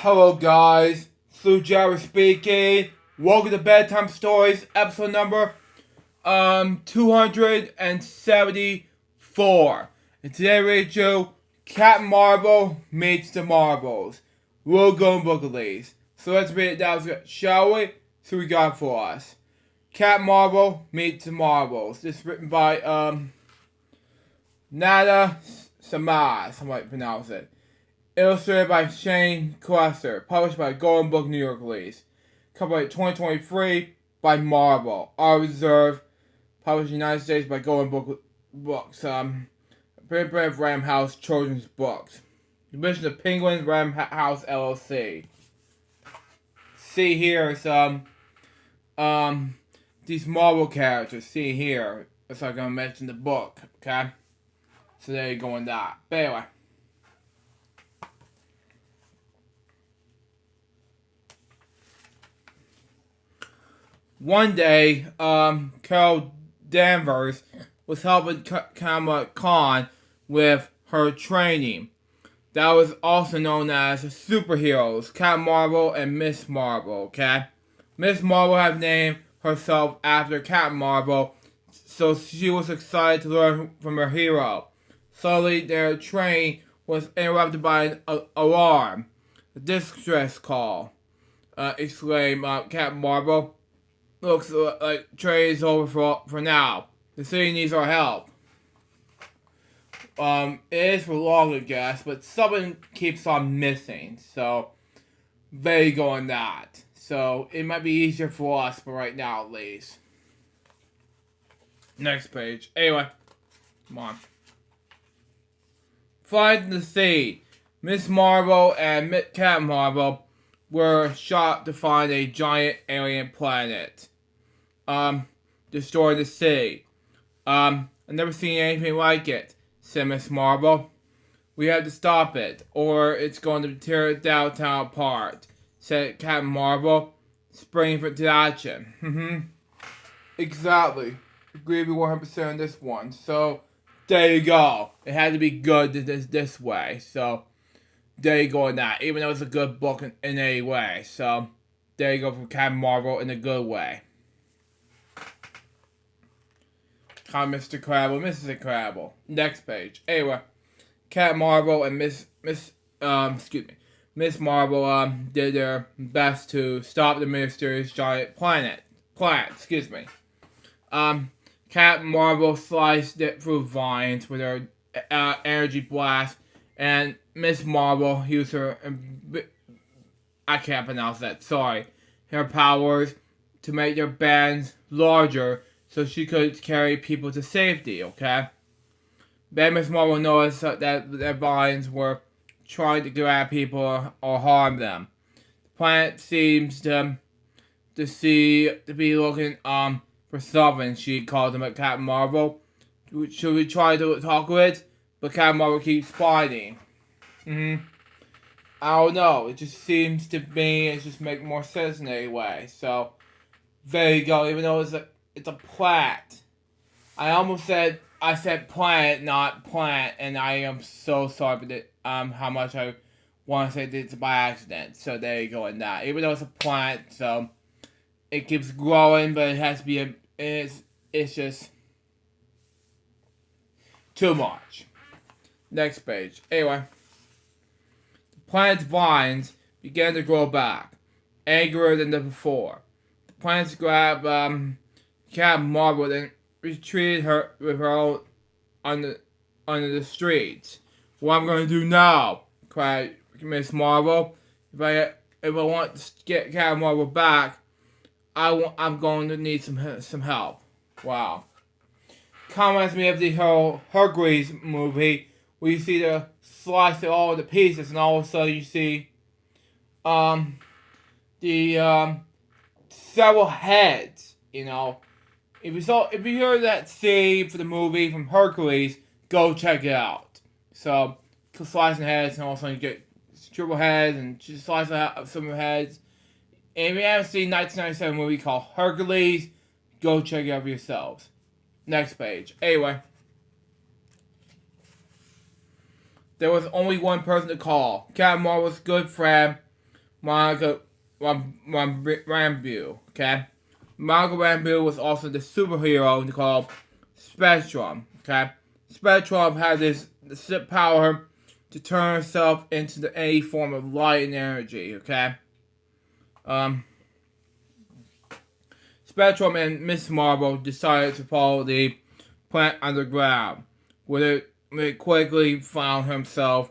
Hello guys, Sue Jarrett speaking. Welcome to Bedtime Stories, episode number 274. And today we do Captain Marvel meets the Marvels. We'll go in book of these. So let's read it down, shall we? So we got for us. Captain Marvel meets the Marvels. This is written by Nada Samad, I might pronounce it. Illustrated by Shane Cluster. Published by Golden Book New York release. Copyright 2023 by Marvel. Our Reserve. Published in the United States by Golden Book Books. Brand Ram House Children's Books. Division of Penguins Ram House LLC. See here some these Marvel characters. See here. That's like I'm gonna mention the book. Okay. So there you go on that. But anyway. One day, Carol Danvers was helping Kamala Khan with her training. That was also known as superheroes, Captain Marvel and Miss Marvel, okay? Miss Marvel had named herself after Captain Marvel, so she was excited to learn from her hero. Suddenly, their training was interrupted by an alarm. A distress call, exclaimed Captain Marvel. Looks like trade is over for now. The city needs our help. It is for long, I guess, but something keeps on missing. So, they go on that. So, it might be easier for us, but right now at least. Next page. Anyway, come on. Flying to the sea. Miss Marvel and Captain Marvel were shot to find a giant alien planet. Destroy the city. I've never seen anything like it, said Miss Marvel. We have to stop it, or it's going to tear downtown apart, said Captain Marvel, springing into action. Exactly. Agree with 100% on this one. So, there you go. It had to be good this way. So, there you go on that. Even though it's a good book in any way. So, there you go from Captain Marvel in a good way. Mr. Crabble, Mrs. Crabble. Next page. Anyway, Captain Marvel and Miss Marvel did their best to stop the mysterious giant planet. Captain Marvel sliced it through vines with her energy blast, and Miss Marvel used her I can't pronounce that. Sorry, her powers to make their bands larger, so she could carry people to safety, okay? Then Miss Marvel noticed that their vines were trying to grab people or harm them. The planet seems to be looking for something, she called them at Captain Marvel. Should we try to talk with it? But Captain Marvel keeps fighting. I don't know. It just seems to me it just makes more sense in any way. So there you go. Even though it's a plant. I said planet, not plant, and I am so sorry for that, how much I want to say this by accident. So there you go on that. Even though it's a plant, so it keeps growing, but it has to be it's just too much. Next page. Anyway, the plant's vines began to grow back, angrier than before. The plants grabbed Captain Marvel and retreated her with her own under the streets. What I'm going to do now? Cried Miss Marvel. If I want to get Captain Marvel back, I'm going to need some help. Wow. Reminds me of the Hercules movie where you see the slice it all into pieces, and all of a sudden you see the several heads. You know, if you heard that scene for the movie from Hercules, go check it out. So slicing heads, and all of a sudden you get triple heads and just slice out some heads. And if you haven't seen 1997 movie called Hercules, go check it out for yourselves. Next page. Anyway, there was only one person to call. Captain Marvel's good friend, Monica Rambeau. Okay, Monica Rambeau was also the superhero called Spectrum. Okay, Spectrum had this power to turn herself into any form of light and energy. Okay, um, Spectrum and Miss Marvel decided to follow the plant underground, where they quickly found himself.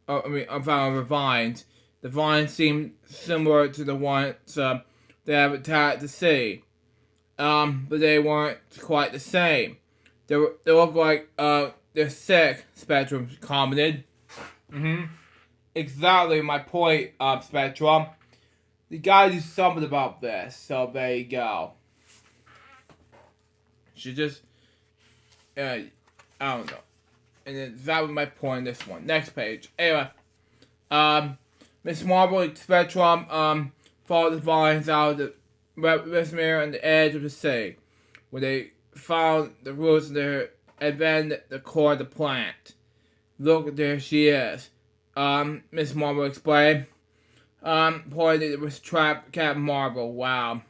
Found the vines. The vines seemed similar to the ones they have attacked the sea, but they weren't quite the same. They look like they're sick. Spectrum commented. Exactly my point, Spectrum. You gotta do something about this. So there you go. She just, I don't know. And then that was my point in this one. Next page. Anyway, Miss Marvel and Spectrum, followed the vines out of the Resmere and the edge of the sea, where they found the roots of their, and then the core of the plant. Look, there she is. Miss Marvel explained. Pointed it was trapped Captain Marvel. Wow.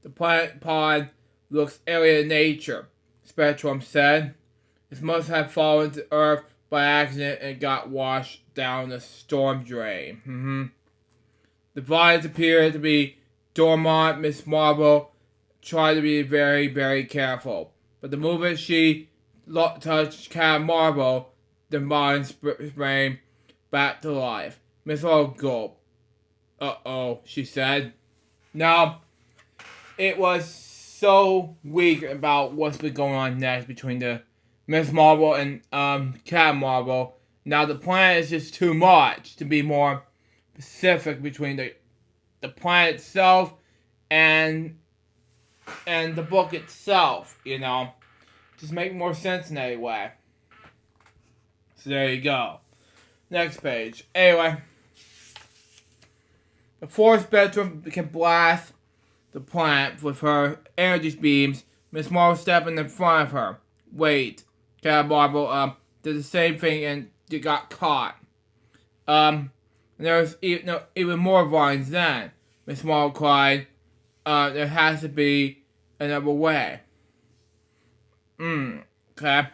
The plant pod looks alien in nature, Spectrum said. It must have fallen to Earth by accident and got washed down the storm drain. The vines appear to be dormant. Miss Marvel tried to be very, very careful. But the moment she touched Captain Marvel, the vines sprang back to life. Miss Marvel gulped. Uh-oh, she said. Now, it was so weak about what's been going on next between the Miss Marvel and Captain Marvel. Now the plan is just too much to be more specific between the plan itself and the book itself, you know. Just make more sense in any way. So there you go. Next page. Anyway, before Spectrum can blast the plant with her energy beams, Miss Marvel stepped in front of her. Wait. Captain Marvel did the same thing and they got caught. And there was even more vines then. Miss Marvel cried, there has to be another way. Okay.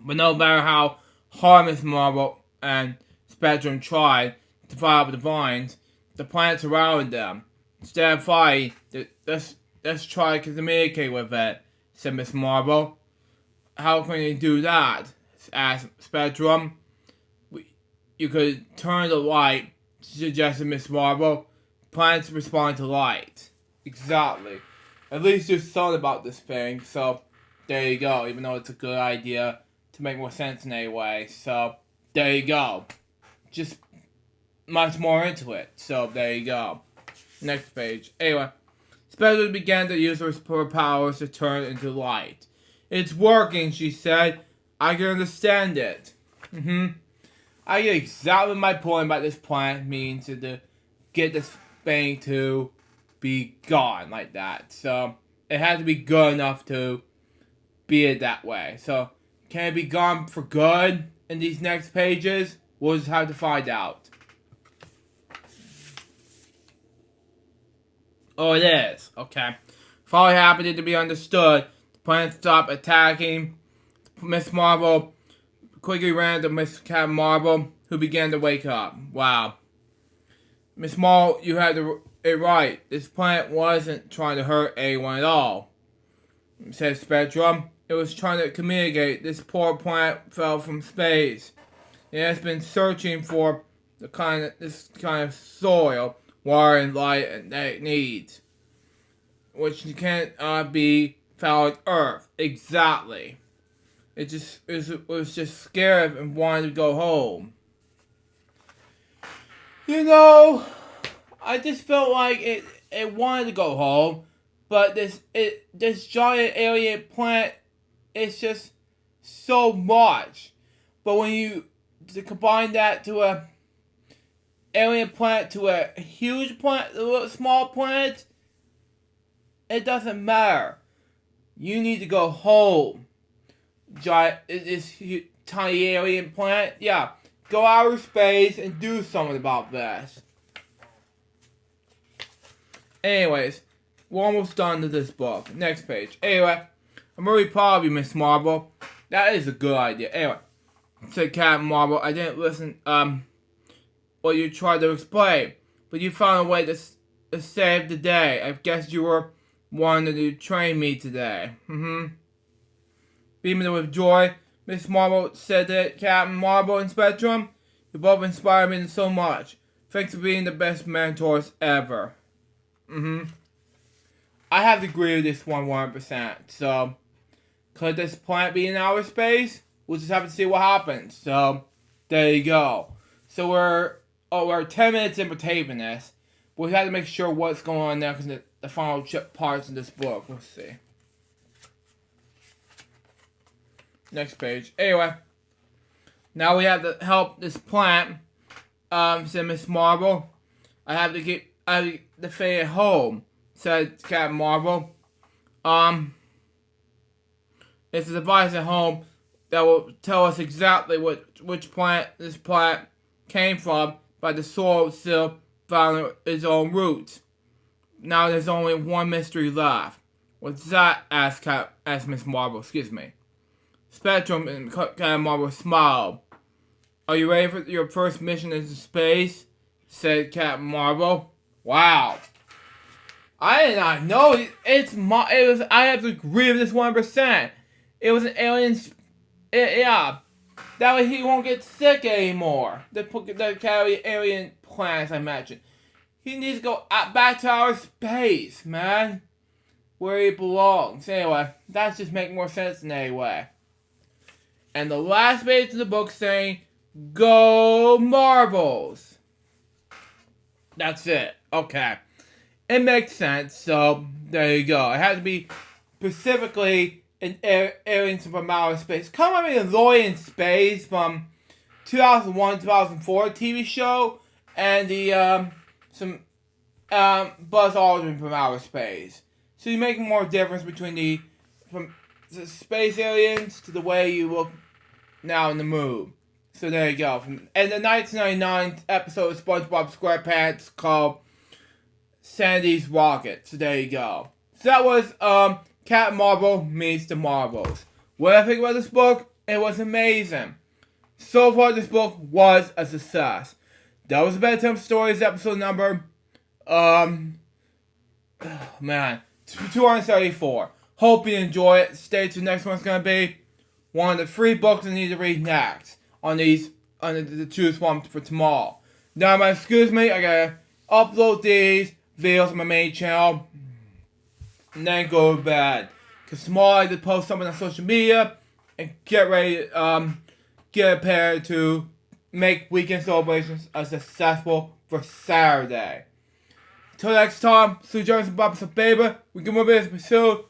But no matter how hard Miss Marvel and Spectrum tried to fight up the vines, the plant surrounded them. Instead of fighting, let's try to communicate with it, said Miss Marvel. How can you do that? Asked Spectrum. You could turn the light, suggested Miss Marvel. Plants respond to light. Exactly. At least there's something about this thing, so there you go, even though it's a good idea to make more sense in any way. So there you go. Just much more into it. So there you go. Next page. Anyway, Spectrum began to use her powers to turn into light. It's working, she said. I can understand it. I get exactly my point about this plant means to get this thing to be gone like that. So it has to be good enough to be it that way. So can it be gone for good in these next pages? We'll just have to find out. Oh, it is. Okay. Finally happened to be understood. The plant stopped attacking. Miss Marvel quickly ran to Miss Captain Marvel, who began to wake up. Wow. Miss Marvel, you had it right. This plant wasn't trying to hurt anyone at all, said Spectrum. It was trying to communicate. This poor plant fell from space. It has been searching for this kind of soil, water, and light that it needs, which can't be found on Earth. Exactly. It was just scared and wanted to go home. You know, I just felt like it wanted to go home, but this giant alien plant, it's just so much. But when you combine that to a alien planet to a huge planet, a small planet, it doesn't matter. You need to go home. This tiny alien planet, yeah. Go outer space and do something about this. Anyways, we're almost done with this book. Next page. Anyway, I'm really proud of you, Miss Marvel. That is a good idea. Anyway, said Captain Marvel, I didn't listen, what you tried to explain, but you found a way to save the day. I guess you were wanting to train me today. Beaming with joy, Miss Marvel said that Captain Marvel and Spectrum, you both inspired me so much. Thanks for being the best mentors ever. I have to agree with this 100%. So, could this planet be in outer space? We'll just have to see what happens. So, there you go. So we're 10 minutes in for taping this. But we have to make sure what's going on now because the final parts of this book. Let's see. Next page. Anyway, now we have to help this plant. Said Miss Marvel. I have to stay at home. Said Captain Marvel. It's a device at home that will tell us exactly which plant this plant came from by the soil still found its own roots. Now there's only one mystery left. What's that? Asked Miss Marvel. Excuse me. Spectrum and Captain Marvel smiled. Are you ready for your first mission into space? Said Captain Marvel. Wow. I did not know I have to agree with this 100%. It was an alien. Yeah. That way he won't get sick anymore. The carry alien planets I mentioned. He needs to go back to outer space, man. Where he belongs. Anyway, that's just making more sense in any way. And the last page of the book saying, Go Marvels. That's it. Okay. It makes sense, so there you go. It had to be specifically an aliens from outer space. Come on, Lloyd in Space from 2001-2004 TV show, and the Buzz Aldrin from outer space. So you make more difference between from the space aliens to the way you look now in the moon. So there you go. And the 1999 episode of SpongeBob SquarePants called Sandy's Rocket. So there you go. So that was Captain Marvel meets the Marvels. What did I think about this book? It was amazing. So far this book was a success. That was Bedtime Stories episode number 274. Hope you enjoy it. Stay tuned. Next one's gonna be one of the 3 books I need to read next on the choose one for tomorrow. Now, excuse me, I gotta upload these videos on my main channel and then go to bed. Cause tomorrow I have to post something on social media and get ready, get prepared to make weekend celebrations a successful for Saturday. Till next time, Sue Jones and Bob Baby. We can move this episode.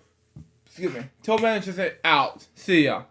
Excuse me. Till then, just out. See ya.